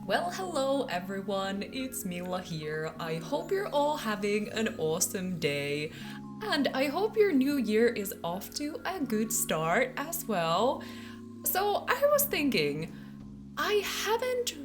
Well, hello everyone, it's Mila here. I hope you're all having an awesome day, and I hope your new year is off to a good start as well. So, I was thinking, I haven't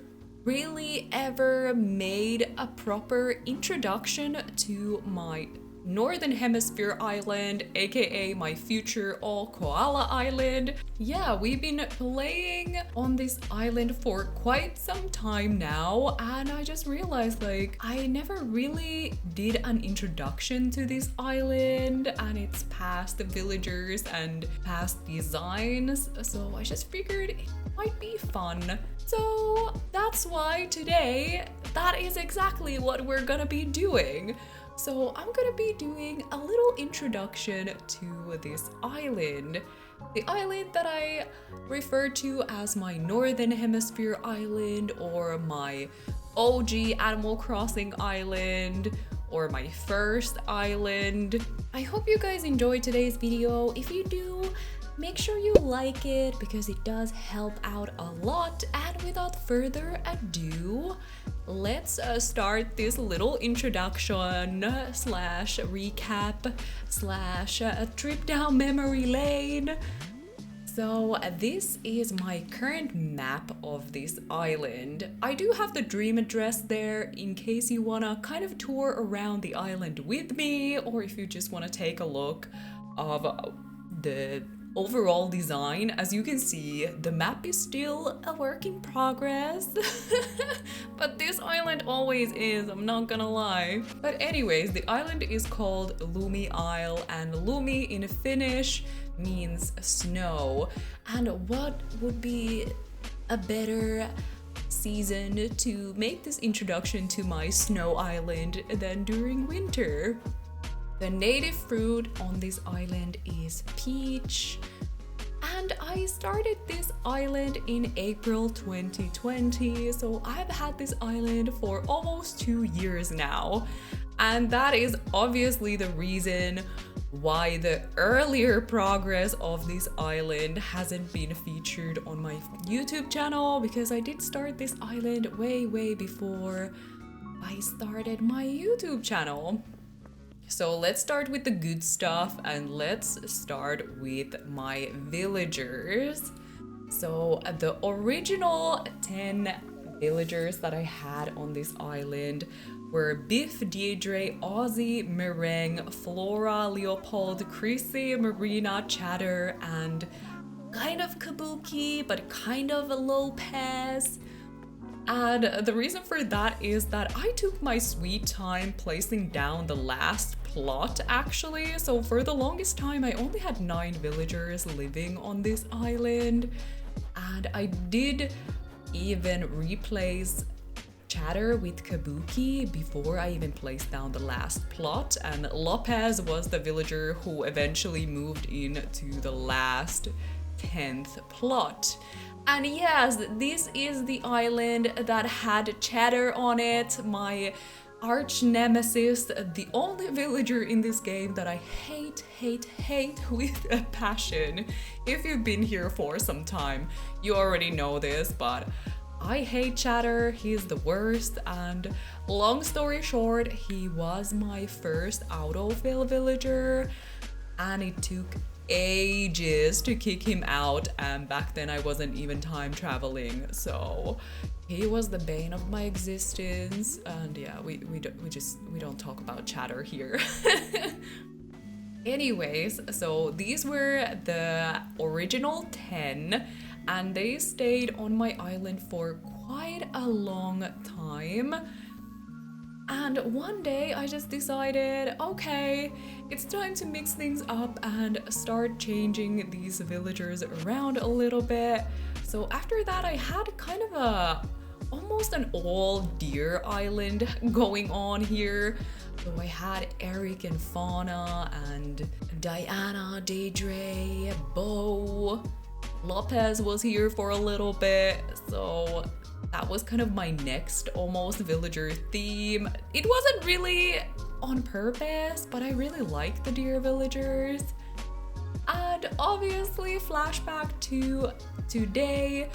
really ever made a proper introduction to my Northern Hemisphere island, aka my future all koala island. Yeah, we've been playing on this island for quite some time now, and I just realized I never really did an introduction to this island and its past villagers and past designs, so I just figured it might be fun. So that's why today, that is exactly what we're gonna be doing. So I'm gonna be doing a little introduction to this island. The island that I refer to as my Northern Hemisphere island, or my OG Animal Crossing island, or my first island. I hope you guys enjoyed today's video. If you do, make sure you like it because it does help out a lot. And without further ado, let's start this little introduction slash recap slash a trip down memory lane. So this is my current map of this island. I do have the dream address there in case you wanna kind of tour around the island with me, or if you just wanna take a look of the overall design. As you can see, the map is still a work in progress. But this island always is, I'm not gonna lie. But anyways, the island is called Lumi Isle, and Lumi in Finnish means snow. And what would be a better season to make this introduction to my snow island than during winter? The native fruit on this island is peach, and I started this island in April 2020, so I've had this island for almost 2 years now, and that is obviously the reason why the earlier progress of this island hasn't been featured on my YouTube channel, because I did start this island way before I started my YouTube channel. So let's start with the good stuff, and let's start with my villagers. So the original 10 villagers that I had on this island were Biff, Deirdre, Ozzy, Meringue, Flora, Leopold, Chrissy, Marina, Chatter, and kind of Kabuki, but kind of a Lopez. And the reason for that is that I took my sweet time placing down the last plot, actually. So for the longest time, I only had 9 villagers living on this island. And I did even replace Chatter with Kabuki before I even placed down the last plot. And Lopez was the villager who eventually moved into the last 10th plot. And yes, this is the island that had Chatter on it, my arch nemesis, the only villager in this game that I hate with a passion. If you've been here for some time, you already know this, but I hate Chatter, he's the worst, and long story short, he was my first autofill villager, and it took ages to kick him out, and back then I wasn't even time traveling, so he was the bane of my existence. And yeah, we don't talk about Chatter here. Anyways, so these were the original 10, and they stayed on my island for quite a long time. And one day I just decided, okay, it's time to mix things up and start changing these villagers around a little bit. So after that, I had kind of almost an all deer island going on here. So I had Eric and Fauna and Diana, Deirdre, Bo. Lopez was here for a little bit, so that was kind of my next almost villager theme. It wasn't really on purpose, but I really liked the deer villagers. And obviously, flashback to today,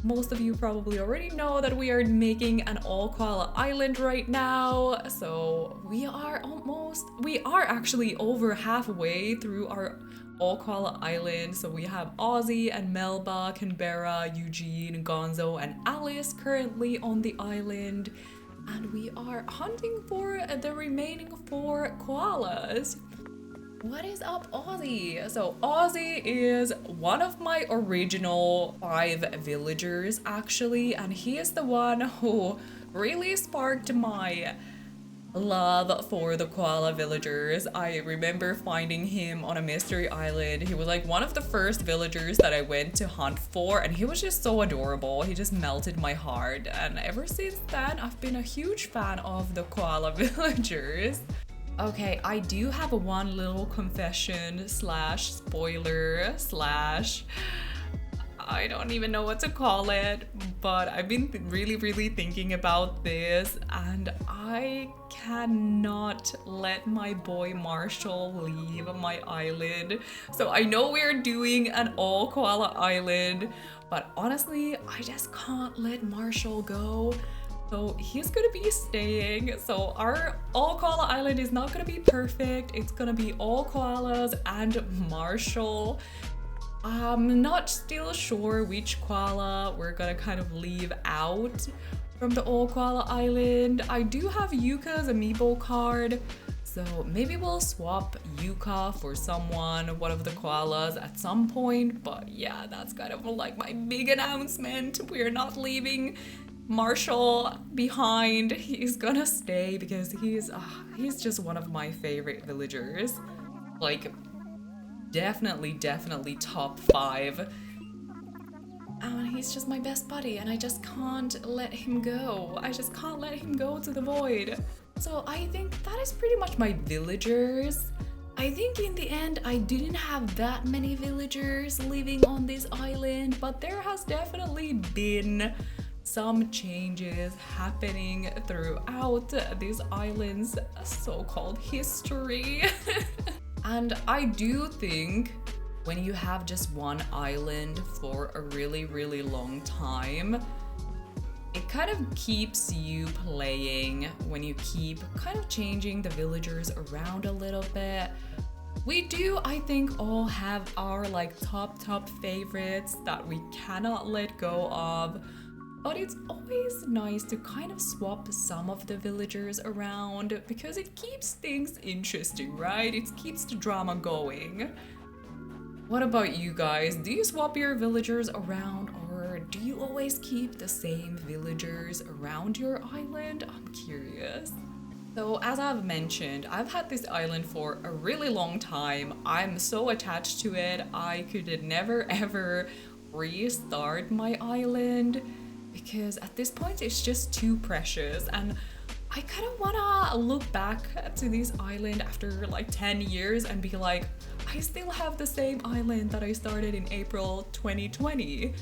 most of you probably already know that we are making an all koala island right now. So we are actually over halfway through our all koala island. So we have Ozzy and Melba, Canberra, Eugene, Gonzo, and Alice currently on the island. And we are hunting for the remaining 4 koalas. What is up, Ozzy? So Ozzy is one of my original 5 villagers actually, and he is the one who really sparked my love for the koala villagers. I remember finding him on a mystery island. He was like one of the first villagers that I went to hunt for, and he was just so adorable. He just melted my heart, and ever since then I've been a huge fan of the koala villagers. Okay, I do have one little confession slash spoiler slash I don't even know what to call it, but I've been really thinking about this, and I cannot let my boy Marshall leave my island. So I know we're doing an all koala island, but honestly, I just can't let Marshall go. So he's gonna be staying. So our all koala island is not gonna be perfect. It's gonna be all koalas and Marshall. I'm not still sure which koala we're gonna kind of leave out from the all koala island. I do have Yuka's amiibo card, so maybe we'll swap Yuka for one of the koalas at some point. But yeah, that's kind of like my big announcement. We're not leaving Marshall behind. He's gonna stay because he's just one of my favorite villagers. Like definitely top 5. And he's just my best buddy, and I just can't let him go. I just can't let him go to the void. So I think that is pretty much my villagers. I think in the end I didn't have that many villagers living on this island, but there has definitely been some changes happening throughout this island's so-called history. And I do think when you have just one island for a really long time, it kind of keeps you playing when you keep kind of changing the villagers around a little bit. We do, I think, all have our like top favorites that we cannot let go of. But it's always nice to kind of swap some of the villagers around because it keeps things interesting, right? It keeps the drama going. What about you guys? Do you swap your villagers around, or do you always keep the same villagers around your island? I'm curious. So as I've mentioned, I've had this island for a really long time. I'm so attached to it. I could never ever restart my island, because at this point it's just too precious, and I kind of wanna look back to this island after like 10 years and be like, I still have the same island that I started in April 2020.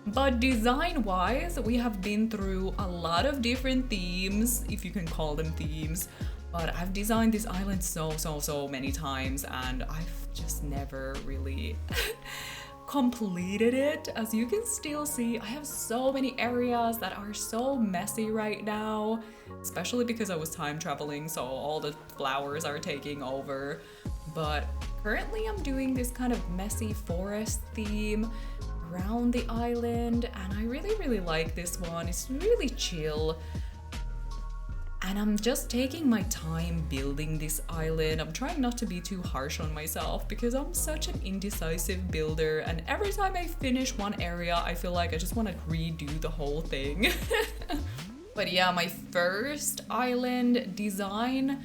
But design-wise, we have been through a lot of different themes, if you can call them themes, but I've designed this island so many times, and I've just never really completed it. As you can still see, I have so many areas that are so messy right now, especially because I was time traveling, so all the flowers are taking over. But currently I'm doing this kind of messy forest theme around the island, and I really like this one. It's really chill. And I'm just taking my time building this island. I'm trying not to be too harsh on myself because I'm such an indecisive builder, and every time I finish one area, I feel like I just want to redo the whole thing. But yeah, my first island design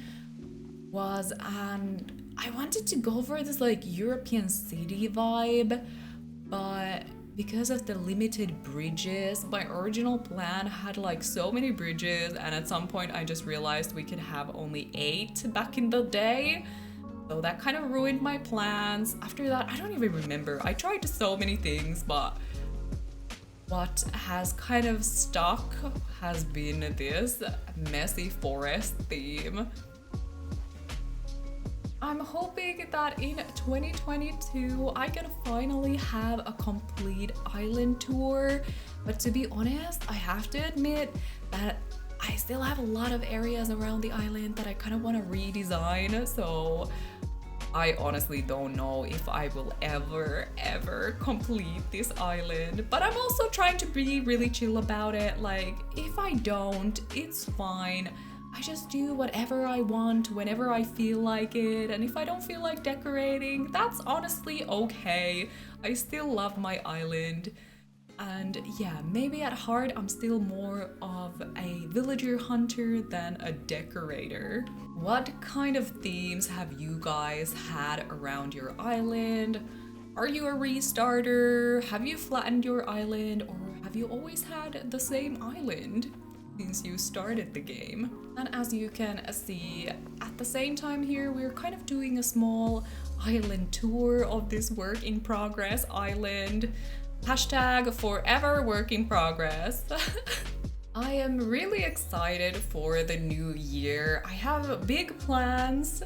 was, and I wanted to go for this like European city vibe, but because of the limited bridges, my original plan had like so many bridges, and at some point I just realized we could have only 8 back in the day. So that kind of ruined my plans. After that, I don't even remember. I tried so many things, but what has kind of stuck has been this messy forest theme. I'm hoping that in 2022 I can finally have a complete island tour, But to be honest, I have to admit that I still have a lot of areas around the island that I kind of want to redesign. So I honestly don't know if I will ever complete this island. But I'm also trying to be really chill about it. Like, if I don't, it's fine. I just do whatever I want whenever I feel like it. And if I don't feel like decorating, that's honestly okay. I still love my island. And yeah, maybe at heart I'm still more of a villager hunter than a decorator. What kind of themes have you guys had around your island? Are you a restarter? Have you flattened your island? Or have you always had the same island since you started the game? And as you can see, at the same time here, we're kind of doing a small island tour of this work in progress island. Hashtag forever work in progress. I am really excited for the new year. I have big plans.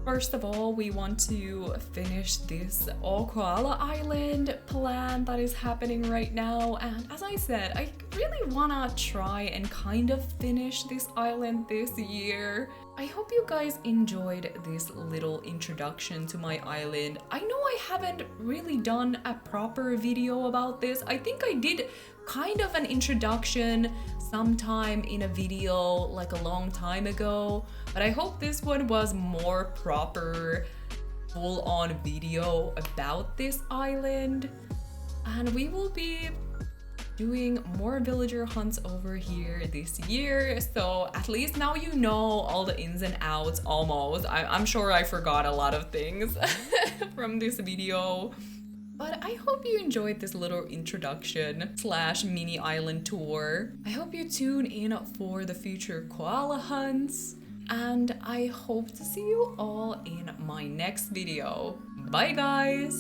First of all, we want to finish this Koala Island plan that is happening right now. And as I said, I really wanna try and kind of finish this island this year. I hope you guys enjoyed this little introduction to my island. I know I haven't really done a proper video about this. I think I did kind of an introduction sometime in a video like a long time ago, but I hope this one was more proper, full-on video about this island. And we will be doing more villager hunts over here this year, so at least now you know all the ins and outs almost. I'm sure I forgot a lot of things from this video. But I hope you enjoyed this little introduction / mini island tour. I hope you tune in for the future koala hunts, and I hope to see you all in my next video. Bye guys!